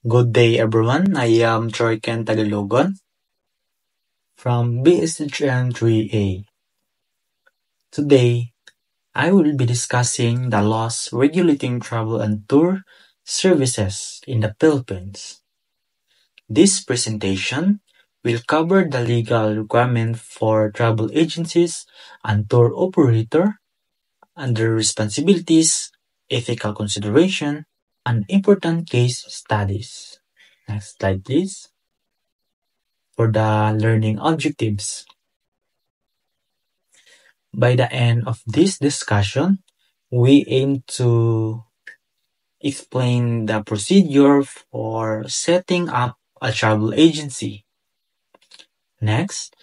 Good day, everyone. I am Troy Ken Tagalogon from BSHM 3A. Today, I will be discussing the laws regulating travel and tour services in the Philippines. This presentation will cover the legal requirement for travel agencies and tour operator and their responsibilities, ethical consideration, and important case studies. Next slide, please. For the learning objectives. By the end of this discussion, we aim to explain the procedure for setting up a travel agency. Next,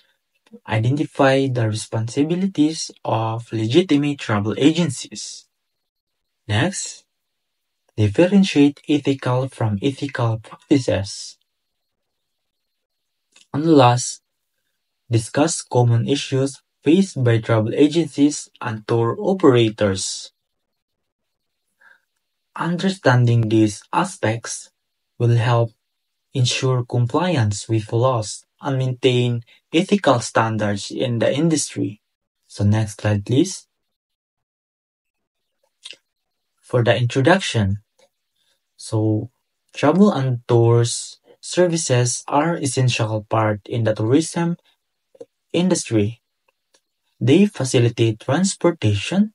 identify the responsibilities of legitimate travel agencies. Next, differentiate ethical from ethical practices. And last, discuss common issues faced by travel agencies and tour operators. Understanding these aspects will help ensure compliance with laws and maintain ethical standards in the industry. So next slide, please. For the introduction, so travel and tours services are essential part in the tourism industry. They facilitate transportation,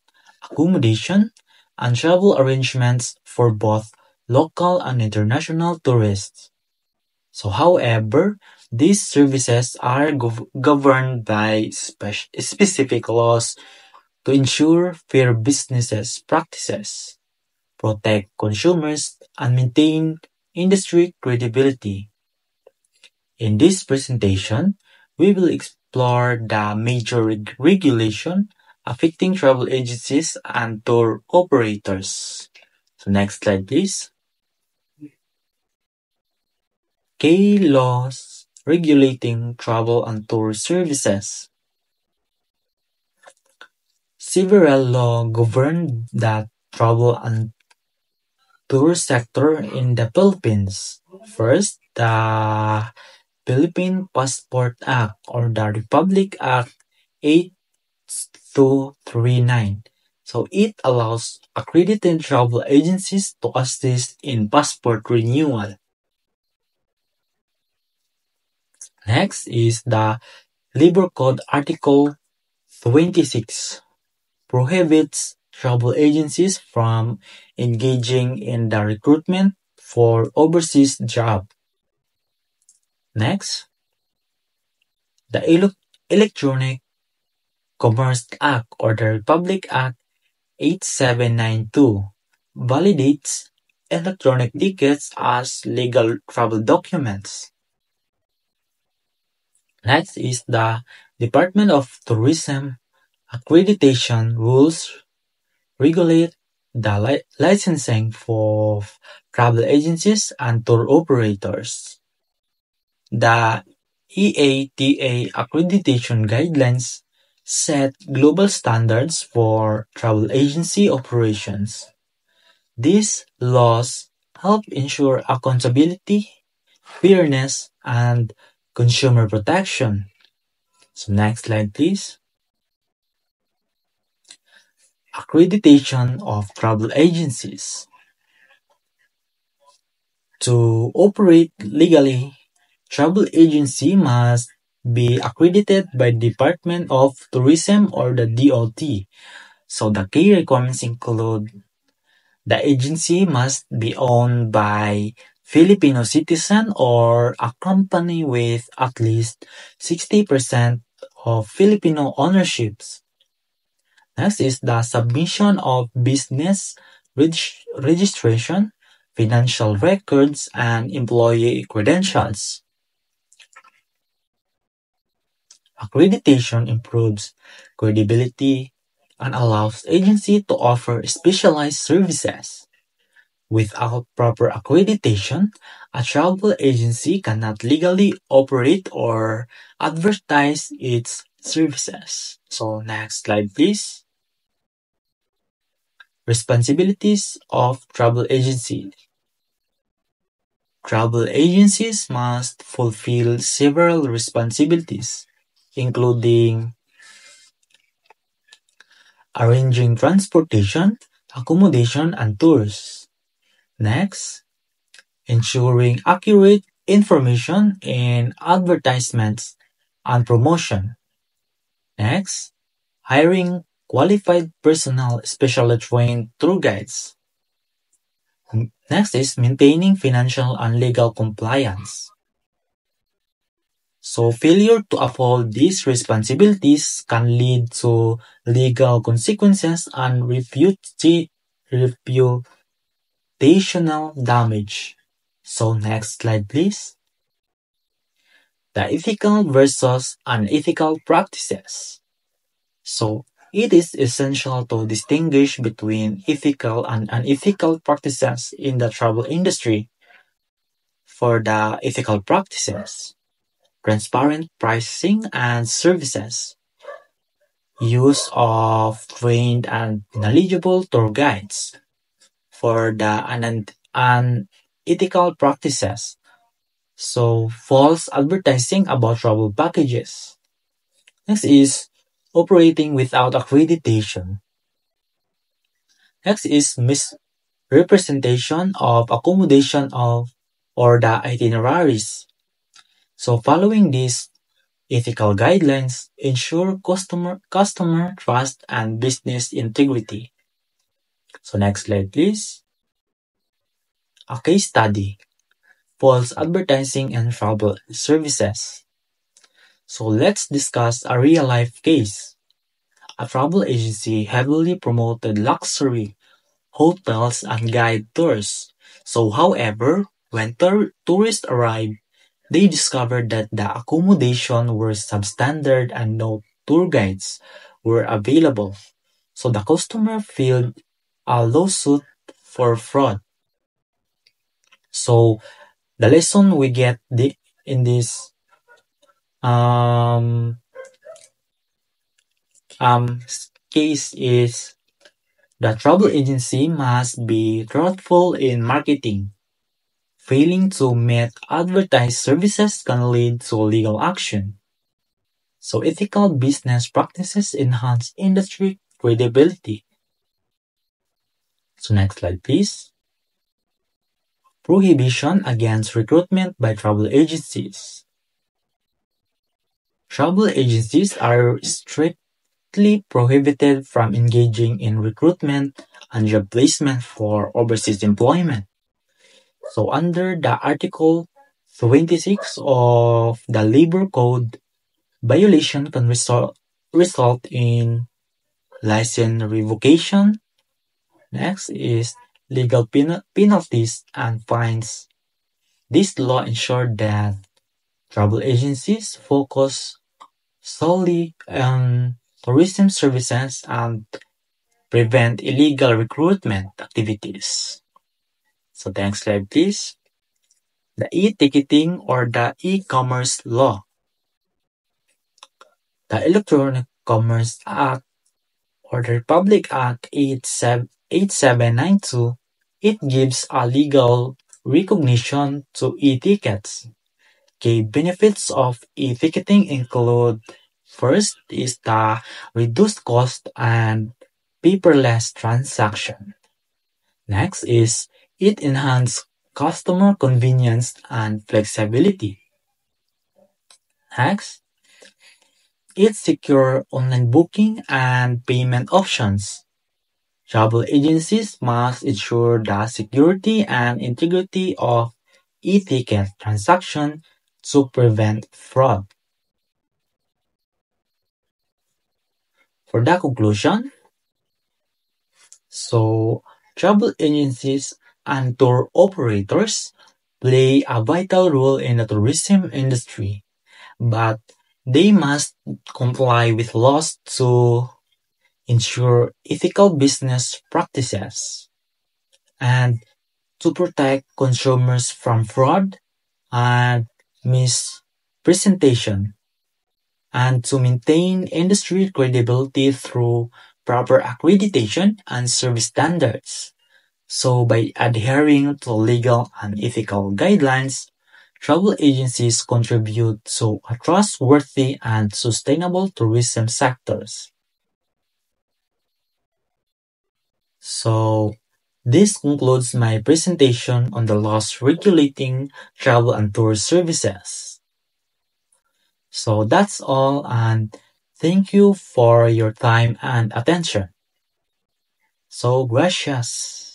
accommodation, and travel arrangements for both local and international tourists. So, however, these services are governed by specific laws to ensure fair business practices, protect consumers, and maintain industry credibility. In this presentation, we will explore the major regulation affecting travel agencies and tour operators. So next slide, please. Key laws regulating travel and tour services. Several laws govern the travel and tour sector in the Philippines. First, the Philippine Passport Act or the Republic Act 8239. So it allows accredited travel agencies to assist in passport renewal. Next is the Labor Code Article 26 prohibits travel agencies from engaging in the recruitment for overseas job. Next, the Electronic Commerce Act or the Republic Act 8792 validates electronic tickets as legal travel documents. Next is the Department of Tourism accreditation rules regulate the licensing for travel agencies and tour operators. The EATA accreditation guidelines set global standards for travel agency operations. These laws help ensure accountability, fairness, and consumer protection. So next slide, please. Accreditation of travel agencies. To operate legally, travel agency must be accredited by Department of Tourism or the DOT. So the key requirements include the agency must be owned by Filipino citizen or a company with at least 60% of Filipino ownerships. Next is the submission of business registration, financial records, and employee credentials. Accreditation improves credibility and allows agency to offer specialized services. Without proper accreditation, a travel agency cannot legally operate or advertise its services. So next slide, please. Responsibilities of travel agency. Travel agencies must fulfill several responsibilities, including arranging transportation, accommodation, and tours. Next, ensuring accurate information in advertisements and promotion. Next, hiring qualified personnel, especially trained tour guides. Next is maintaining financial and legal compliance. So failure to uphold these responsibilities can lead to legal consequences and reputational damage. So next slide please. The ethical versus unethical practices. So it is essential to distinguish between ethical and unethical practices in the travel industry. For the ethical practices, transparent pricing and services, use of trained and knowledgeable tour guides. For the unethical practices, so false advertising about travel packages. Next is operating without accreditation. Next is misrepresentation of accommodation of or the itineraries. So following these ethical guidelines ensure customer trust and business integrity. So next slide please. A case study. False advertising and travel services. So let's discuss a real life case. A travel agency heavily promoted luxury hotels and guide tours. So however, when tourists arrived, they discovered that the accommodation were substandard and no tour guides were available. So the customer filed a lawsuit for fraud. So the lesson we get in this um, case is the travel agency must be thoughtful in marketing. Failing to meet advertised services can lead to legal action. So ethical business practices enhance industry credibility. So next slide please. Prohibition against recruitment by travel agencies. Travel agencies are strictly prohibited from engaging in recruitment and job placement for overseas employment. So under the Article 26 of the Labor Code, violation can result in license revocation. Next is legal penalties and fines. This law ensured that travel agencies focus solely on tourism services and prevent illegal recruitment activities. So next slide please. The e-ticketing or the e-commerce law. The Electronic Commerce Act or the Republic Act 8792, it gives a legal recognition to e-tickets. Key benefits of e-ticketing include first is the reduced cost and paperless transaction. Next is it enhances customer convenience and flexibility. Next, it secure online booking and payment options. Travel agencies must ensure the security and integrity of e-ticket transaction to prevent fraud. For the conclusion, so travel agencies and tour operators play a vital role in the tourism industry, but they must comply with laws to ensure ethical business practices and to protect consumers from fraud and mispresentation and to maintain industry credibility through proper accreditation and service standards. So by adhering to legal and ethical guidelines, travel agencies contribute to a trustworthy and sustainable tourism sectors. So this concludes my presentation on the laws regulating travel and tour services. So that's all, and thank you for your time and attention. So gracias.